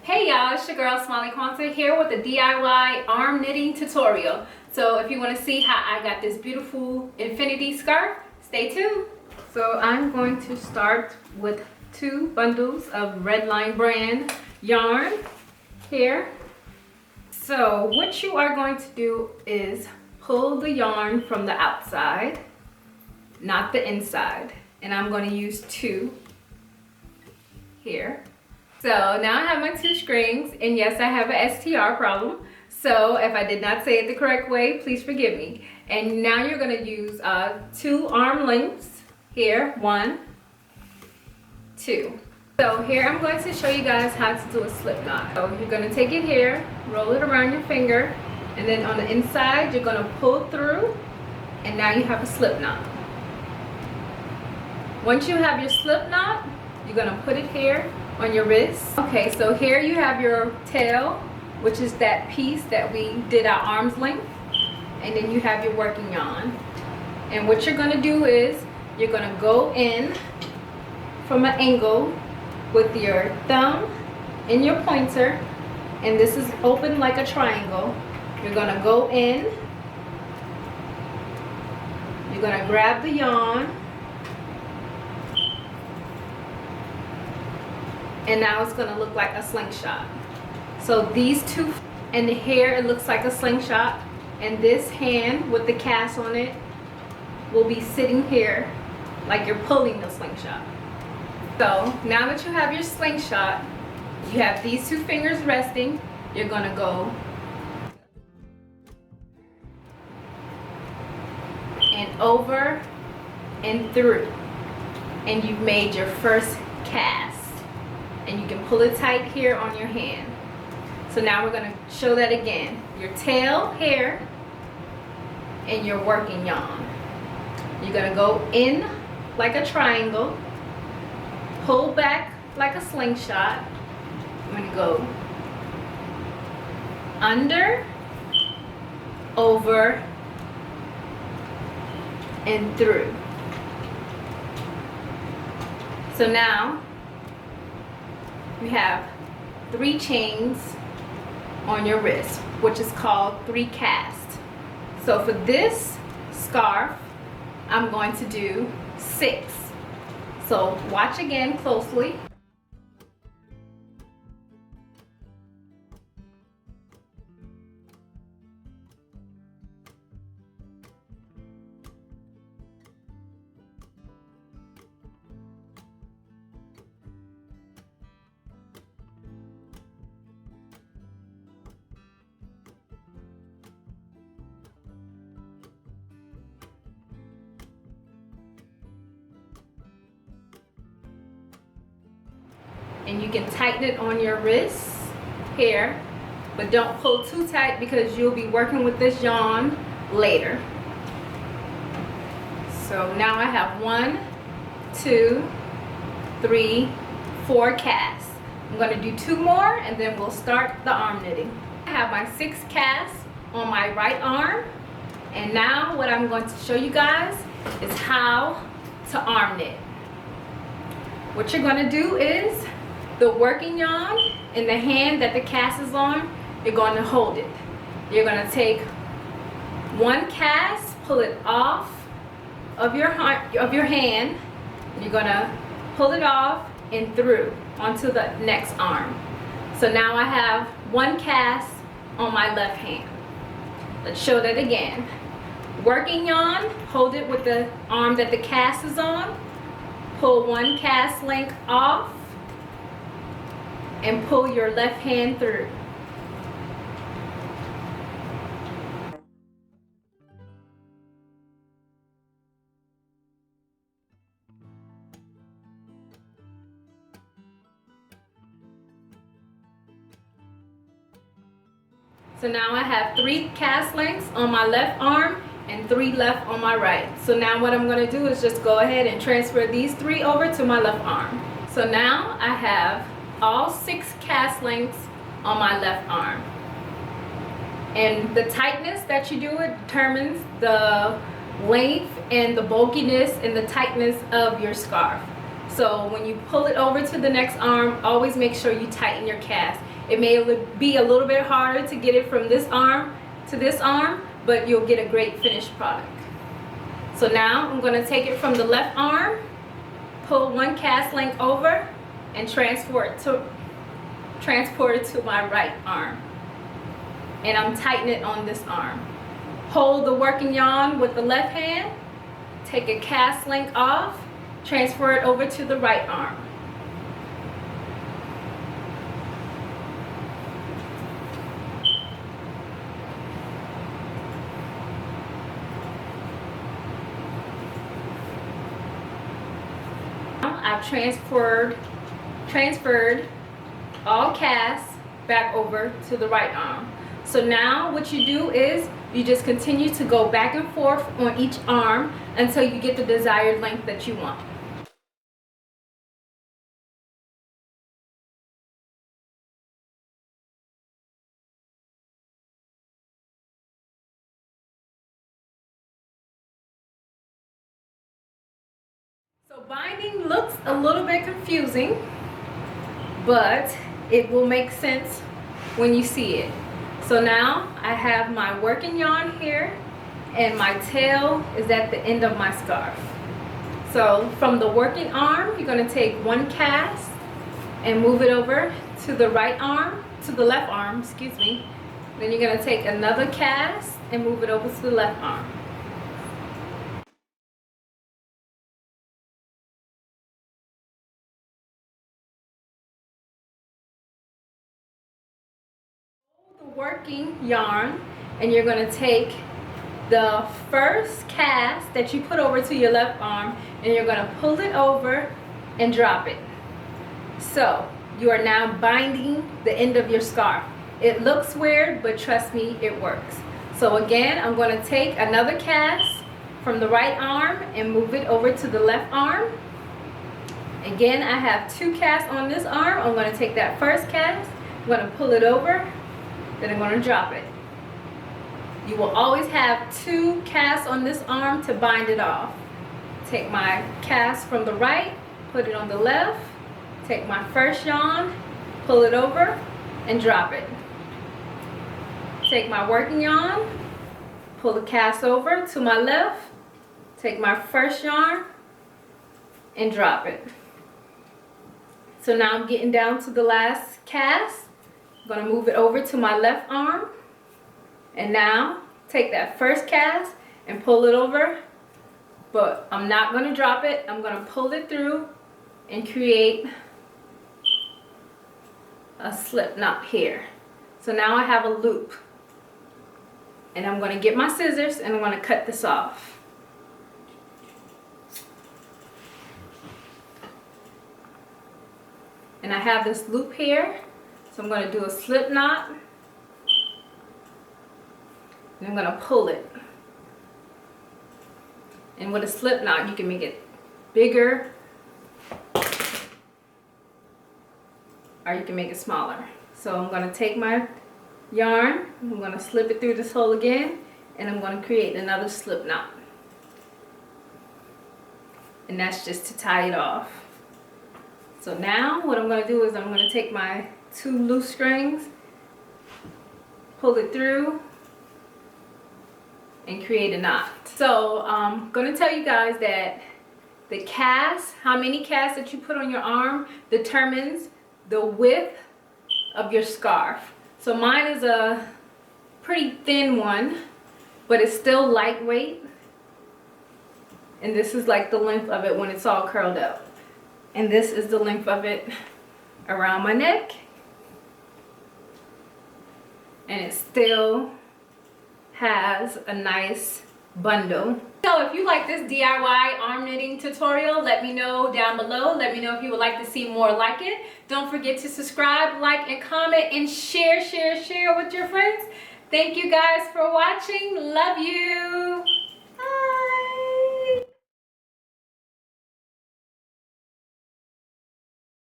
Hey y'all, it's your girl Smiley Quanta here with a DIY arm knitting tutorial. So if you want to see how I got this beautiful infinity scarf, stay tuned. So I'm going to start with 2 bundles of Redline brand yarn here. So what you are going to do is pull the yarn from the outside, not the inside. And I'm going to use 2 here. So now I have my 2 strings, and yes, I have a STR problem. So if I did not say it the correct way, please forgive me. And now you're going to use 2 arm lengths here, 1, 2. So here I'm going to show you guys how to do a slip knot. So you're going to take it here, roll it around your finger, and then on the inside you're going to pull through, and now you have a slip knot. Once you have your slip knot, you're going to put it here on your wrist. Okay, so here you have your tail, which is that piece that we did our arm's length, and then you have your working yarn. And what you're going to do is you're going to go in from an angle with your thumb and your pointer, and this is open like a triangle. You're going to go in, you're going to grab the yarn, and now it's going to look like a slingshot. So these 2, and here it looks like a slingshot, and this hand with the cast on it will be sitting here like you're pulling the slingshot. So now that you have your slingshot, you have these 2 fingers resting, you're going to go and over and through, and you've made your first cast. And you can pull it tight here on your hand. So now we're going to show that again. Your tail here and your working yarn. You're going to go in like a triangle, pull back like a slingshot. I'm going to go under, over, and through. So now you have 3 chains on your wrist, which is called 3 casts. So for this scarf, I'm going to do 6. So watch again closely. And you can tighten it on your wrist here, but don't pull too tight because you'll be working with this yarn later. So now I have 1, 2, 3, 4 casts. I'm going to do 2 more and then we'll start the arm knitting. I have my 6 casts on my right arm, and now what I'm going to show you guys is how to arm knit. What you're going to do is the working yarn in the hand that the cast is on, you're going to hold it. You're going to take 1 cast, pull it off of your hand, and you're going to pull it off and through onto the next arm. So now I have 1 cast on my left hand. Let's show that again. Working yarn, hold it with the arm that the cast is on, pull 1 cast length off, and pull your left hand through. So now I have 3 cast lengths on my left arm and 3 left on my right. So now what I'm going to do is just go ahead and transfer these 3 over to my left arm. So now I have all 6 cast lengths on my left arm. And the tightness that you do it determines the length and the bulkiness and the tightness of your scarf. So when you pull it over to the next arm, always make sure you tighten your cast. It may be a little bit harder to get it from this arm to this arm, but you'll get a great finished product. So now I'm going to take it from the left arm, pull one cast length over, and transport it to my right arm. And I'm tightening it on this arm. Hold the working yarn with the left hand, take a cast length off, transfer it over to the right arm. I've transferred all casts back over to the right arm. So now what you do is you just continue to go back and forth on each arm until you get the desired length that you want. So binding looks a little bit confusing, but it will make sense when you see it. So now I have my working yarn here and my tail is at the end of my scarf. So from the working arm, you're going to take one cast and move it over to the right arm, to the left arm, excuse me. Then you're going to take another cast and move it over to the left arm. Working yarn, and you're going to take the first cast that you put over to your left arm and you're going to pull it over and drop it. So you are now binding the end of your scarf. It looks weird, but trust me, it works. So again, I'm going to take another cast from the right arm and move it over to the left arm. Again, I have two casts on this arm. I'm going to take that first cast, I'm going to pull it over, then I'm going to drop it. You will always have two casts on this arm to bind it off. Take my cast from the right, put it on the left, take my first yarn, pull it over, and drop it. Take my working yarn, pull the cast over to my left, take my first yarn, and drop it. So now I'm getting down to the last cast. I'm going to move it over to my left arm, and now take that first cast and pull it over, but I'm not going to drop it. I'm going to pull it through and create a slip knot here. So now I have a loop, and I'm going to get my scissors and I'm going to cut this off. And I have this loop here. So I'm going to do a slip knot, and I'm going to pull it. And with a slip knot, you can make it bigger, or you can make it smaller. So I'm going to take my yarn, I'm going to slip it through this hole again, and I'm going to create another slip knot. And that's just to tie it off. So now what I'm going to do is I'm going to take my two loose strings, pull it through, and create a knot. So I'm going to tell you guys that the cast, how many casts that you put on your arm, determines the width of your scarf. So mine is a pretty thin one, but it's still lightweight. And this is like the length of it when it's all curled up. And this is the length of it around my neck. And it still has a nice bundle. So if you like this DIY arm knitting tutorial, let me know down below. Let me know if you would like to see more like it. Don't forget to subscribe, like, and comment, and share with your friends. Thank you guys for watching. Love you.